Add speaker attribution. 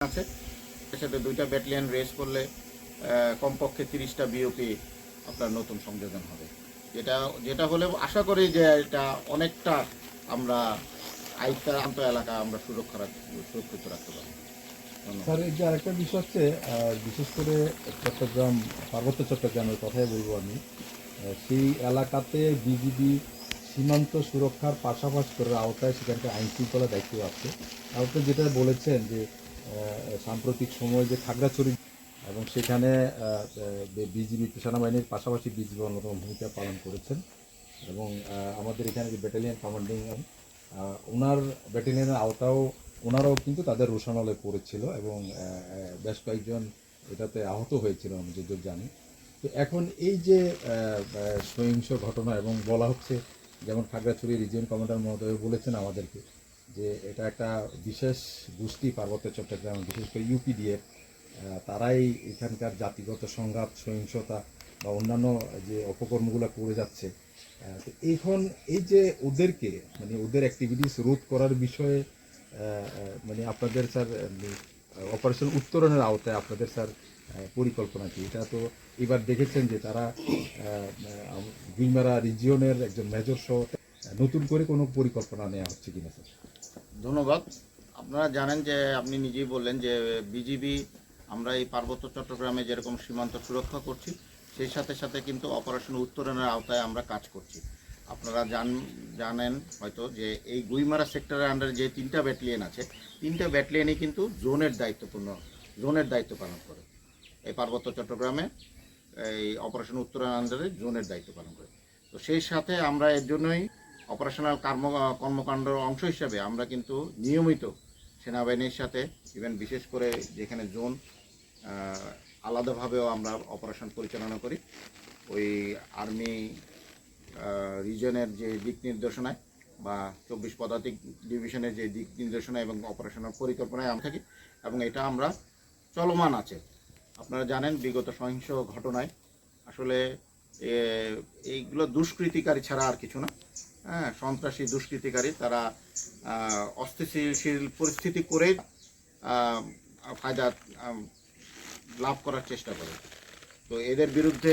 Speaker 1: আছে, এর সাথে 2টা ব্যাটালিয়ন রেস করলে কমপক্ষে 30টা বিওপি আপনার নতুন সংযোজন হবে, যেটা যেটা হলে আশা করি যে এটা অনেকটা আমরা আয়ত্তান্ত এলাকা আমরা সুরক্ষিত রাখতে পারি।
Speaker 2: স্যার, এই যে আরেকটা বিষয় হচ্ছে, বিশেষ করে চট্টগ্রাম, পার্বত্য চট্টগ্রামের কথাই বলবো আমি। সেই এলাকাতে বিজিবি সীমান্ত সুরক্ষার পাশাপাশি করে আওতায় সেখানকার আইন শৃঙ্খলা দায়িত্ব আছে। আপনি যেটা বলেছেন যে সাম্প্রতিক সময় যে খাগড়াছড়ি এবং সেখানে বিজিবি সেনাবাহিনীর পাশাপাশি বিজিবি অন্যতম ভূমিকা পালন করেছেন এবং আমাদের এখানে যে ব্যাটালিয়ন কমান্ডিং ওনার ব্যাটালিয়নের আওতাও ওনারাও কিন্তু তাদের রোশনালে পড়েছিল এবং বেশ কয়েকজন এটাতে আহত হয়েছিল আমি যতদূর জানি। তো এখন এই যে সহিংস ঘটনা এবং বলা হচ্ছে, যেমন খাগড়াছড়ি রিজিয়ন কমান্ডার মহোদয় বলেছেন আমাদেরকে যে এটা একটা বিশেষ গোষ্ঠী পার্বত্য চট্টগ্রাম, বিশেষ করে ইউপিডিএফ, তারাই এখানকার জাতিগত সংঘাত, সহিংসতা বা অন্যান্য যে অপকর্মগুলো করে যাচ্ছে। তো এখন এই যে ওদেরকে মানে ওদের অ্যাক্টিভিটিস রোধ করার বিষয়ে মানে আপনাদের স্যার অপারেশন উত্তরণের আওতায় আপনাদের স্যার পরিকল্পনা কি? এটা তো এবার দেখেছেন যে তারা গুইমারা রিজিয়নের একজন মেজর সহ নতুন করে কোনো পরিকল্পনা নেওয়া হচ্ছে কিনা স্যার?
Speaker 1: ধন্যবাদ। আপনারা জানেন যে আপনি নিজেই বললেন যে বিজিবি আমরা এই পার্বত্য চট্টগ্রামে যেরকম সীমান্ত সুরক্ষা করছি, সেই সাথে সাথে কিন্তু অপারেশন উত্তরণের আওতায় আমরা কাজ করছি। আপনারা জানেন হয়তো যে এই গুইমারা সেক্টরের আন্ডারে যে 3টা ব্যাটালিয়ন আছে, 3টা ব্যাটালিয়নই কিন্তু জোনের দায়িত্ব পালন করে। এই পার্বত্য চট্টগ্রামে এই অপারেশন উত্তরণ আন্ডারে জোনের দায়িত্ব পালন করে। তো সেই সাথে আমরা এর জন্যই অপারেশনাল কর্মকাণ্ডের অংশ হিসাবে আমরা কিন্তু নিয়মিত সেনাবাহিনীর সাথে, ইভেন বিশেষ করে যেখানে জোন আলাদাভাবেও আমরা অপারেশন পরিচালনা করি, ওই আর্মি রিজনের যে দিক নির্দেশনায় বা 24 পদাতিক ডিভিশনের যে দিক নির্দেশনা এবং অপারেশনাল পরিকল্পনায় আমরা থাকি, এবং এটা আমরা চলমান আছে। আপনারা জানেন বিগত সহিংস ঘটনায় আসলে এইগুলো দুষ্কৃতিকারী ছাড়া আর কিছু না। হ্যাঁ, সন্ত্রাসী দুষ্কৃতিকারী, তারা অস্থিতিশীল পরিস্থিতি করে ফায়দা লাভ করার চেষ্টা করে। তো এদের বিরুদ্ধে